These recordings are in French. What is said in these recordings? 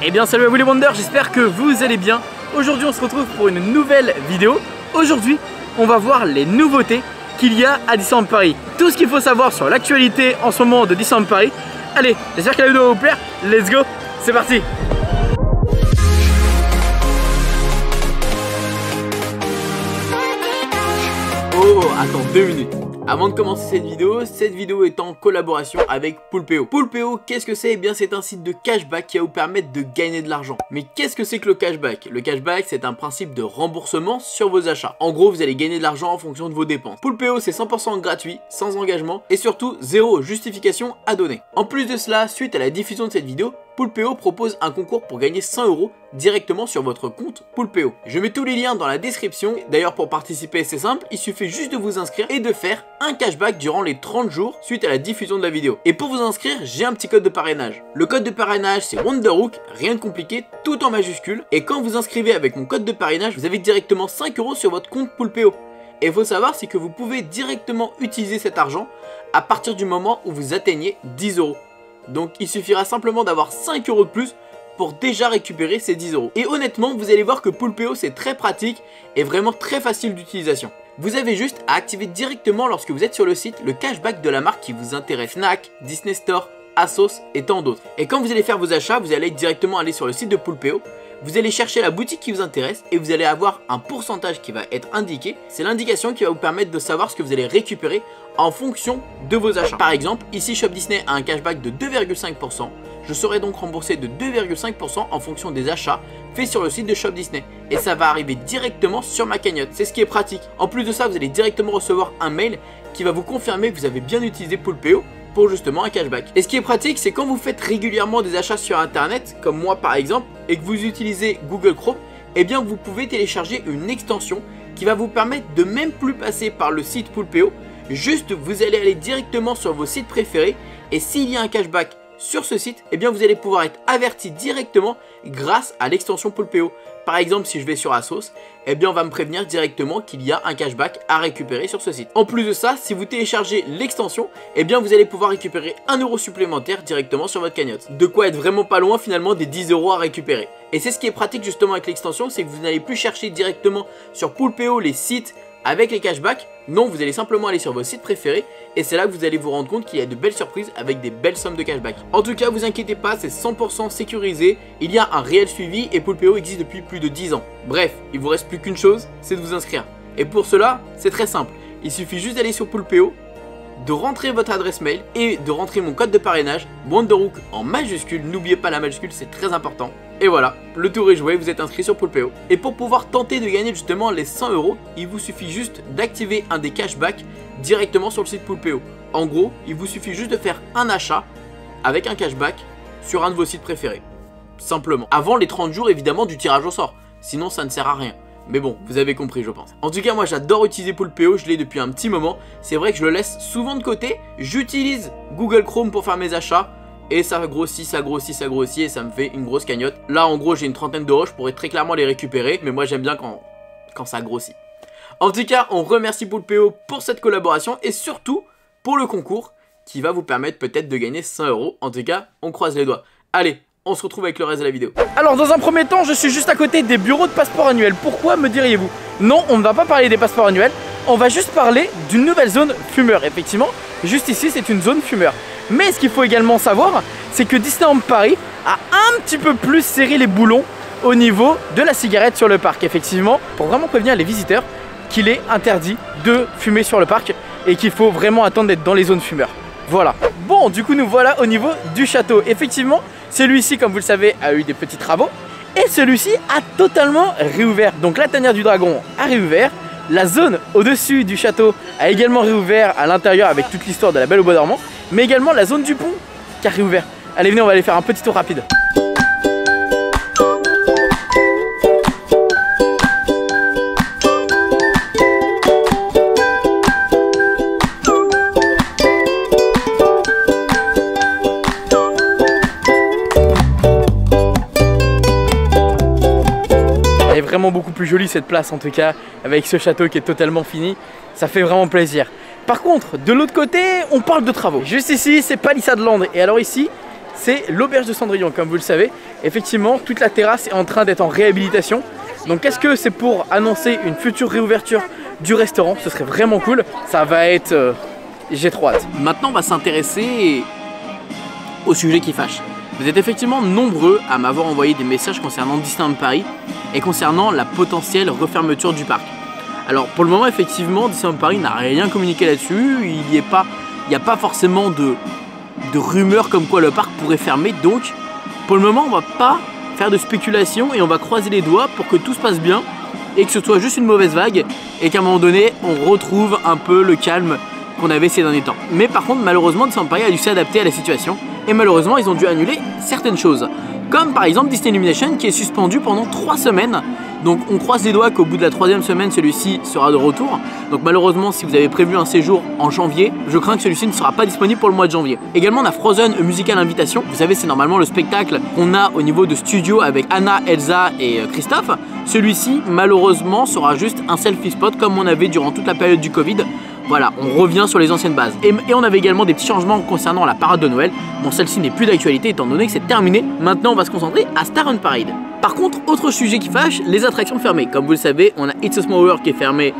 Eh bien salut à vous les Wonders, j'espère que vous allez bien. Aujourd'hui on se retrouve pour une nouvelle vidéo. Aujourd'hui on va voir les nouveautés qu'il y a à Disneyland Paris. Tout ce qu'il faut savoir sur l'actualité en ce moment de Disneyland Paris. Allez, j'espère que la vidéo va vous plaire. Let's go, c'est parti. Oh, attends 2 minutes. Avant de commencer cette vidéo est en collaboration avec Poulpeo. Poulpeo, qu'est-ce que c'est? Eh bien c'est un site de cashback qui va vous permettre de gagner de l'argent. Mais qu'est-ce que c'est que le cashback? Le cashback, c'est un principe de remboursement sur vos achats. En gros, vous allez gagner de l'argent en fonction de vos dépenses. Poulpeo, c'est 100% gratuit, sans engagement et surtout zéro justification à donner. En plus de cela, suite à la diffusion de cette vidéo, Poulpeo propose un concours pour gagner 100 € directement sur votre compte Poulpeo. Je mets tous les liens dans la description. D'ailleurs, pour participer, c'est simple, il suffit juste de vous inscrire et de faire un cashback durant les 30 jours suite à la diffusion de la vidéo. Et pour vous inscrire, j'ai un petit code de parrainage. Le code de parrainage, c'est Wonderhook, rien de compliqué, tout en majuscule. Et quand vous inscrivez avec mon code de parrainage, vous avez directement 5 € sur votre compte Poulpeo. Et il faut savoir, c'est que vous pouvez directement utiliser cet argent à partir du moment où vous atteignez 10 €. Donc il suffira simplement d'avoir 5 € de plus pour déjà récupérer ces 10 €. Et honnêtement, vous allez voir que Poulpeo c'est très pratique et vraiment très facile d'utilisation. Vous avez juste à activer directement lorsque vous êtes sur le site le cashback de la marque qui vous intéresse. Fnac, Disney Store, ASOS et tant d'autres. Et quand vous allez faire vos achats, vous allez directement aller sur le site de Poulpeo. Vous allez chercher la boutique qui vous intéresse et vous allez avoir un pourcentage qui va être indiqué. C'est l'indication qui va vous permettre de savoir ce que vous allez récupérer en fonction de vos achats. Par exemple, ici Shop Disney a un cashback de 2,5%. Je serai donc remboursé de 2,5% en fonction des achats faits sur le site de Shop Disney. Et ça va arriver directement sur ma cagnotte. C'est ce qui est pratique. En plus de ça, vous allez directement recevoir un mail qui va vous confirmer que vous avez bien utilisé Poulpeo pour justement un cashback. Et ce qui est pratique, c'est quand vous faites régulièrement des achats sur internet, comme moi par exemple, et que vous utilisez Google Chrome, eh bien vous pouvez télécharger une extension qui va vous permettre de même plus passer par le site Poulpeo. Juste vous allez aller directement sur vos sites préférés et s'il y a un cashback sur ce site, eh bien vous allez pouvoir être averti directement grâce à l'extension Poulpeo. Par exemple, si je vais sur ASOS, eh bien on va me prévenir directement qu'il y a un cashback à récupérer sur ce site. En plus de ça, si vous téléchargez l'extension, eh bien vous allez pouvoir récupérer 1 € supplémentaire directement sur votre cagnotte. De quoi être vraiment pas loin finalement des 10 € à récupérer. Et c'est ce qui est pratique justement avec l'extension, c'est que vous n'allez plus chercher directement sur Poulpeo les sites avec les cashbacks. Non, vous allez simplement aller sur vos sites préférés et c'est là que vous allez vous rendre compte qu'il y a de belles surprises avec des belles sommes de cashback. En tout cas, vous inquiétez pas, c'est 100% sécurisé, il y a un réel suivi et Poulpeo existe depuis plus de 10 ans. Bref, il vous reste plus qu'une chose, c'est de vous inscrire. Et pour cela, c'est très simple, il suffit juste d'aller sur Poulpeo, de rentrer votre adresse mail et de rentrer mon code de parrainage, Wonderhook en majuscule, n'oubliez pas la majuscule, c'est très important. Et voilà, le tour est joué, vous êtes inscrit sur Poulpeo. Et pour pouvoir tenter de gagner justement les 100 €, il vous suffit juste d'activer un des cashbacks directement sur le site Poulpeo. En gros, il vous suffit juste de faire un achat avec un cashback sur un de vos sites préférés. Simplement. Avant les 30 jours évidemment du tirage au sort, sinon ça ne sert à rien. Mais bon, vous avez compris je pense. En tout cas moi j'adore utiliser Poulpeo, je l'ai depuis un petit moment. C'est vrai que je le laisse souvent de côté. J'utilise Google Chrome pour faire mes achats. Et ça grossit, ça grossit, ça grossit et ça me fait une grosse cagnotte. Là en gros j'ai une trentaine d'euros, je pourrais très clairement les récupérer. Mais moi j'aime bien quand ça grossit. En tout cas on remercie Poulpeo pour cette collaboration. Et surtout pour le concours qui va vous permettre peut-être de gagner 100 €. En tout cas on croise les doigts. Allez, on se retrouve avec le reste de la vidéo. Alors dans un premier temps, je suis juste à côté des bureaux de passeport annuel. Pourquoi me diriez-vous? Non, on ne va pas parler des passeports annuels. On va juste parler d'une nouvelle zone fumeur. Effectivement, juste ici c'est une zone fumeur. Mais ce qu'il faut également savoir, c'est que Disneyland Paris a un petit peu plus serré les boulons au niveau de la cigarette sur le parc. Effectivement, pour vraiment prévenir les visiteurs qu'il est interdit de fumer sur le parc et qu'il faut vraiment attendre d'être dans les zones fumeurs. Voilà. Bon, du coup nous voilà au niveau du château. Effectivement, celui-ci, comme vous le savez, a eu des petits travaux. Et celui-ci a totalement réouvert. Donc la tanière du dragon a réouvert. La zone au-dessus du château a également réouvert à l'intérieur avec toute l'histoire de la Belle au Bois dormant. Mais également la zone du pont qui a réouvert. Allez, venez, on va aller faire un petit tour rapide. Elle est vraiment beaucoup plus jolie cette place en tout cas, avec ce château qui est totalement fini. Ça fait vraiment plaisir. Par contre, de l'autre côté, on parle de travaux. Juste ici, c'est Palissadeland. Et alors ici, c'est l'auberge de Cendrillon. Comme vous le savez, effectivement, toute la terrasse est en train d'être en réhabilitation. Donc est-ce que c'est pour annoncer une future réouverture du restaurant? Ce serait vraiment cool. Ça va être... j'ai trop hâte. Maintenant, on va s'intéresser au sujet qui fâche. Vous êtes effectivement nombreux à m'avoir envoyé des messages concernant Disneyland Paris et concernant la potentielle refermeture du parc. Alors pour le moment, effectivement, Disneyland Paris n'a rien communiqué là-dessus. Il n'y a pas forcément de rumeurs comme quoi le parc pourrait fermer. Donc pour le moment, on va pas faire de spéculation et on va croiser les doigts pour que tout se passe bien et que ce soit juste une mauvaise vague et qu'à un moment donné, on retrouve un peu le calme qu'on avait ces derniers temps. Mais par contre, malheureusement, Disneyland Paris a dû s'adapter à la situation et malheureusement, ils ont dû annuler certaines choses. Comme par exemple Disney Illumination qui est suspendu pendant 3 semaines. Donc on croise les doigts qu'au bout de la 3e semaine, celui-ci sera de retour. Donc malheureusement, si vous avez prévu un séjour en janvier, je crains que celui-ci ne sera pas disponible pour le mois de janvier. Également, on a Frozen A Musical Invitation. Vous savez, c'est normalement le spectacle qu'on a au niveau de studio avec Anna, Elsa et Christophe. Celui-ci, malheureusement, sera juste un selfie spot comme on avait durant toute la période du Covid. Voilà, on revient sur les anciennes bases. Et on avait également des petits changements concernant la parade de Noël. Bon, celle-ci n'est plus d'actualité étant donné que c'est terminé. Maintenant, on va se concentrer à Star on Parade. Par contre, autre sujet qui fâche, les attractions fermées. Comme vous le savez, on a It's a Small World qui est fermé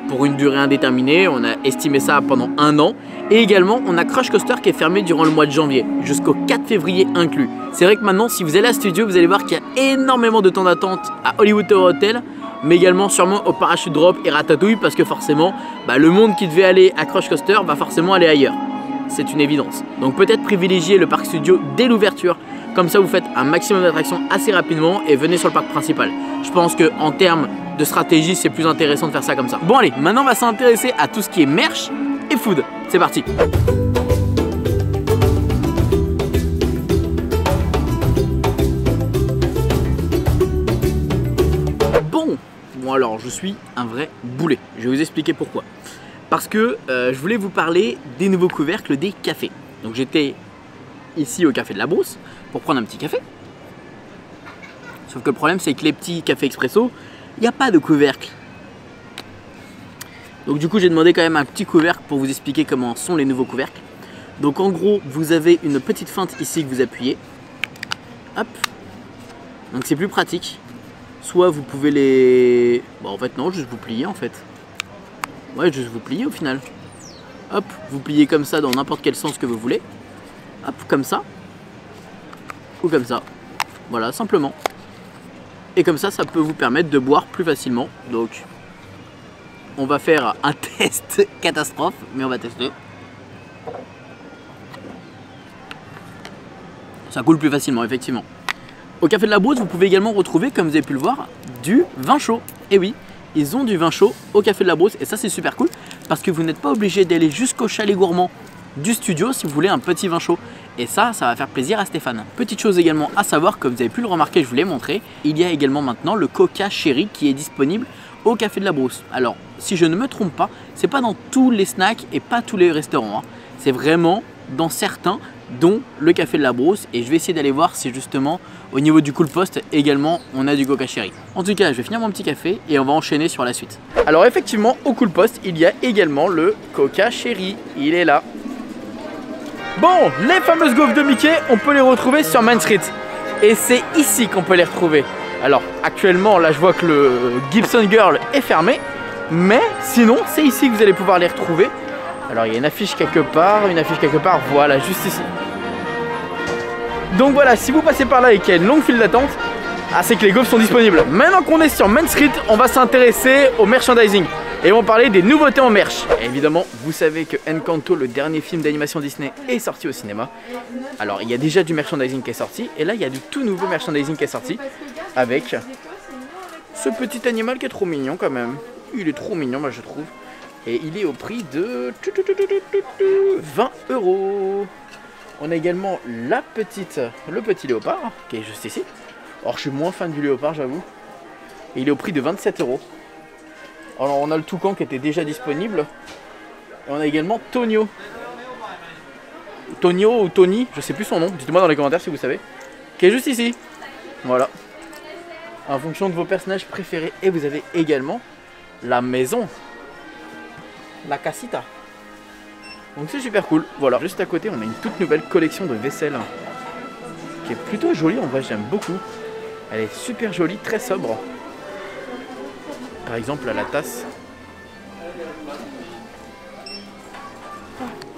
pour une durée indéterminée. On a estimé ça pendant 1 an. Et également, on a Crush Coaster qui est fermé durant le mois de janvier, jusqu'au 4 février inclus. C'est vrai que maintenant, si vous allez à Studio, vous allez voir qu'il y a énormément de temps d'attente à Hollywood Tower Hotel, mais également sûrement au Parachute Drop et Ratatouille parce que forcément le monde qui devait aller à Crush Coaster va forcément aller ailleurs. C'est une évidence. Donc peut-être privilégier le parc studio dès l'ouverture, comme ça vous faites un maximum d'attractions assez rapidement et venez sur le parc principal. Je pense qu'en termes de stratégie, c'est plus intéressant de faire ça comme ça. Bon allez, maintenant on va s'intéresser à tout ce qui est merch et food. C'est parti. Bon alors, je suis un vrai boulet. Je vais vous expliquer pourquoi. Parce que je voulais vous parler des nouveaux couvercles des cafés. Donc j'étais ici au Café de la Brousse pour prendre un petit café. Sauf que le problème, c'est que les petits cafés expresso, il n'y a pas de couvercle. Donc du coup, j'ai demandé quand même un petit couvercle pour vous expliquer comment sont les nouveaux couvercles. Donc en gros, vous avez une petite feinte ici que vous appuyez. Hop. Donc c'est plus pratique. Soit vous pouvez les... Bon en fait non, juste vous plier en fait. Ouais, juste vous plier au final. Hop, vous pliez comme ça dans n'importe quel sens que vous voulez. Hop, comme ça. Ou comme ça. Voilà, simplement. Et comme ça, ça peut vous permettre de boire plus facilement. Donc, on va faire un test catastrophe, mais on va tester. Ça coule plus facilement, effectivement. Au Café de la Brousse, vous pouvez également retrouver, comme vous avez pu le voir, du vin chaud. Et oui, ils ont du vin chaud au Café de la Brousse et ça c'est super cool parce que vous n'êtes pas obligé d'aller jusqu'au chalet gourmand du studio si vous voulez un petit vin chaud. Et ça va faire plaisir à Stéphane. Petite chose également à savoir, comme vous avez pu le remarquer, je vous l'ai montré, il y a également maintenant le Coca Cherry qui est disponible au Café de la Brousse. Alors, si je ne me trompe pas, c'est pas dans tous les snacks et pas tous les restaurants, hein. C'est vraiment dans certains, dont le Café de la Brousse, et je vais essayer d'aller voir si justement au niveau du Cool Post également on a du Coca Cherry. En tout cas, je vais finir mon petit café et on va enchaîner sur la suite. Alors effectivement, au Cool Post, il y a également le Coca Cherry, il est là. Bon, les fameuses gaufres de Mickey, on peut les retrouver sur Main Street et c'est ici qu'on peut les retrouver. Alors actuellement, là je vois que le Gibson Girl est fermé, mais sinon c'est ici que vous allez pouvoir les retrouver. Alors il y a une affiche quelque part, voilà, juste ici. Donc voilà, si vous passez par là et qu'il y a une longue file d'attente, c'est que les gaufres sont disponibles. Maintenant qu'on est sur Main Street, on va s'intéresser au merchandising et on va parler des nouveautés en merch. Et évidemment, vous savez que Encanto, le dernier film d'animation Disney, est sorti au cinéma. Alors il y a déjà du merchandising qui est sorti et là il y a du tout nouveau merchandising qui est sorti avec ce petit animal qui est trop mignon quand même. Il est trop mignon, moi je trouve. Et il est au prix de 20 €. On a également le petit léopard qui est juste ici. Or je suis moins fan du léopard, j'avoue. Et il est au prix de 27 €. Alors on a le toucan qui était déjà disponible. Et on a également Tonio. Tonio ou Tony, je sais plus son nom, dites-moi dans les commentaires si vous savez. Qui est juste ici. Voilà. En fonction de vos personnages préférés. Et vous avez également la maison. La casita. Donc c'est super cool. Voilà, juste à côté on a une toute nouvelle collection de vaisselle qui est plutôt jolie, en vrai j'aime beaucoup. Elle est super jolie, très sobre. Par exemple à la tasse.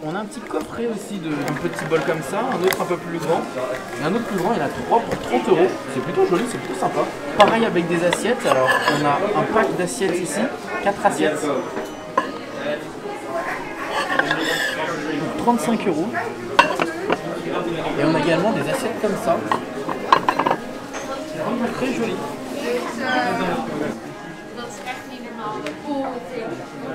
On a un petit coffret aussi d'un petit bol comme ça, un autre un peu plus grand. Et un autre plus grand, il y en a 3 pour 30 €. C'est plutôt joli, c'est plutôt sympa. Pareil avec des assiettes, alors on a un pack d'assiettes ici, 4 assiettes. 35 €. Et on a également des assiettes comme ça. Très joli.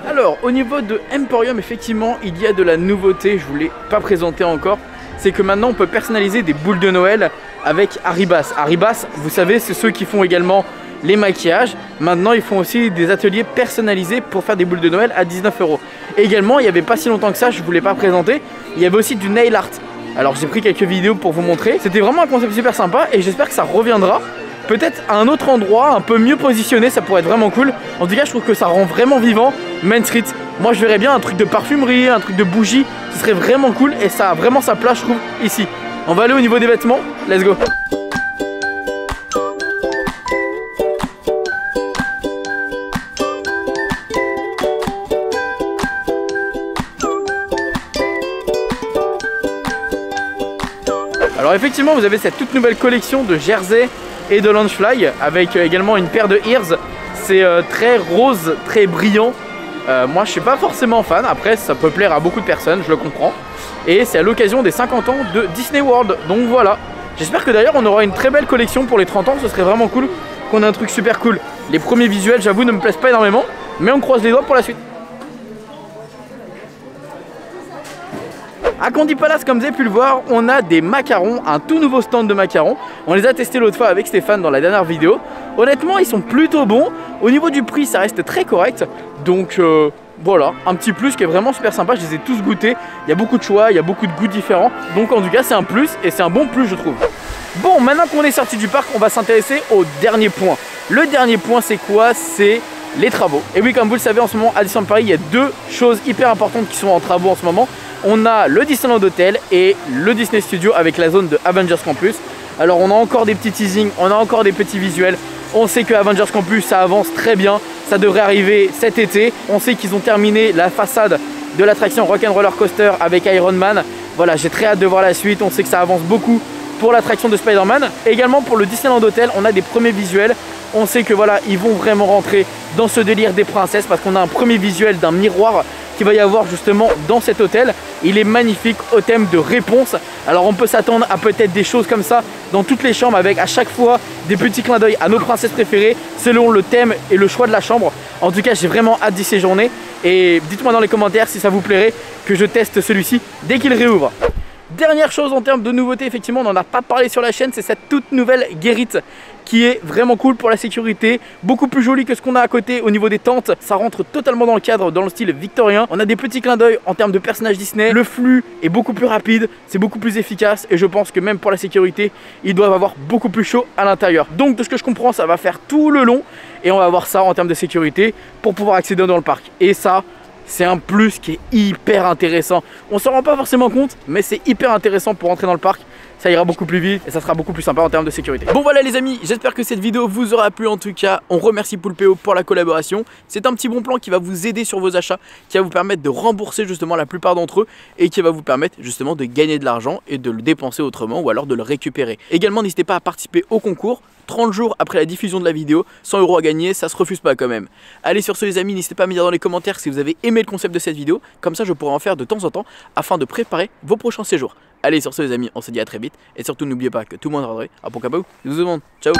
Alors au niveau de Emporium, effectivement il y a de la nouveauté, je ne vous l'ai pas présenté encore. C'est que maintenant on peut personnaliser des boules de Noël avec Haribas. Haribas, vous savez, c'est ceux qui font également les maquillages. Maintenant ils font aussi des ateliers personnalisés pour faire des boules de Noël à 19 €. Et également il n'y avait pas si longtemps que ça, je ne vous l'ai pas présenté, il y avait aussi du nail art. Alors j'ai pris quelques vidéos pour vous montrer. C'était vraiment un concept super sympa et j'espère que ça reviendra. Peut-être à un autre endroit, un peu mieux positionné, ça pourrait être vraiment cool. En tout cas, je trouve que ça rend vraiment vivant Main Street. Moi, je verrais bien un truc de parfumerie, un truc de bougie. Ce serait vraiment cool et ça a vraiment sa place, je trouve, ici. On va aller au niveau des vêtements. Let's go. Alors effectivement, vous avez cette toute nouvelle collection de jersey et de Loungefly avec également une paire de ears. C'est très rose, très brillant. Moi je suis pas forcément fan, après ça peut plaire à beaucoup de personnes, je le comprends. Et c'est à l'occasion des 50 ans de Disney World, donc voilà. J'espère que d'ailleurs on aura une très belle collection pour les 30 ans, ce serait vraiment cool qu'on ait un truc super cool. Les premiers visuels, j'avoue, ne me plaisent pas énormément, mais on croise les doigts pour la suite. À Candy Palace, comme vous avez pu le voir, on a des macarons, un tout nouveau stand de macarons. On les a testés l'autre fois avec Stéphane dans la dernière vidéo. Honnêtement, ils sont plutôt bons. Au niveau du prix, ça reste très correct. Donc voilà, un petit plus qui est vraiment super sympa. Je les ai tous goûtés. Il y a beaucoup de choix, il y a beaucoup de goûts différents. Donc en tout cas, c'est un plus et c'est un bon plus, je trouve. Bon, maintenant qu'on est sorti du parc, on va s'intéresser au dernier point. Le dernier point, c'est quoi? C'est les travaux. Et oui, comme vous le savez, en ce moment, à Disneyland Paris, il y a deux choses hyper importantes qui sont en travaux en ce moment. On a le Disneyland Hotel et le Disney Studio avec la zone de Avengers Campus. Alors on a encore des petits teasings, on a encore des petits visuels. On sait que Avengers Campus, ça avance très bien. Ça devrait arriver cet été. On sait qu'ils ont terminé la façade de l'attraction Rock'n'Roller Coaster avec Iron Man. Voilà, j'ai très hâte de voir la suite. On sait que ça avance beaucoup pour l'attraction de Spider-Man. Également pour le Disneyland Hotel, on a des premiers visuels. On sait que voilà, ils vont vraiment rentrer dans ce délire des princesses parce qu'on a un premier visuel d'un miroir qui va y avoir justement dans cet hôtel. Il est magnifique au thème de réponse. Alors on peut s'attendre à peut-être des choses comme ça dans toutes les chambres avec à chaque fois des petits clins d'œil à nos princesses préférées selon le thème et le choix de la chambre. En tout cas, j'ai vraiment hâte d'y séjourner et dites-moi dans les commentaires si ça vous plairait que je teste celui-ci dès qu'il réouvre. Dernière chose en termes de nouveauté, effectivement, on n'en a pas parlé sur la chaîne, c'est cette toute nouvelle guérite qui est vraiment cool pour la sécurité, beaucoup plus jolie que ce qu'on a à côté au niveau des tentes. Ça rentre totalement dans le cadre, dans le style victorien. On a des petits clins d'œil en termes de personnages Disney. Le flux est beaucoup plus rapide, c'est beaucoup plus efficace et je pense que même pour la sécurité, ils doivent avoir beaucoup plus chaud à l'intérieur. Donc de ce que je comprends, ça va faire tout le long et on va avoir ça en termes de sécurité pour pouvoir accéder dans le parc. Et ça, c'est un plus qui est hyper intéressant. On s'en rend pas forcément compte, mais c'est hyper intéressant pour rentrer dans le parc. Ça ira beaucoup plus vite et ça sera beaucoup plus sympa en termes de sécurité. Bon voilà les amis, j'espère que cette vidéo vous aura plu. En tout cas, on remercie Poulpeo pour la collaboration. C'est un petit bon plan qui va vous aider sur vos achats, qui va vous permettre de rembourser justement la plupart d'entre eux et qui va vous permettre justement de gagner de l'argent et de le dépenser autrement ou alors de le récupérer. Également, n'hésitez pas à participer au concours. 30 jours après la diffusion de la vidéo, 100 € à gagner, ça se refuse pas quand même. Allez, sur ce les amis, n'hésitez pas à me dire dans les commentaires si vous avez aimé le concept de cette vidéo, comme ça je pourrai en faire de temps en temps afin de préparer vos prochains séjours. Allez, sur ce les amis, on se dit à très vite et surtout n'oubliez pas que tout le monde rendrait à Poncabou. Bisous tout le monde, ciao.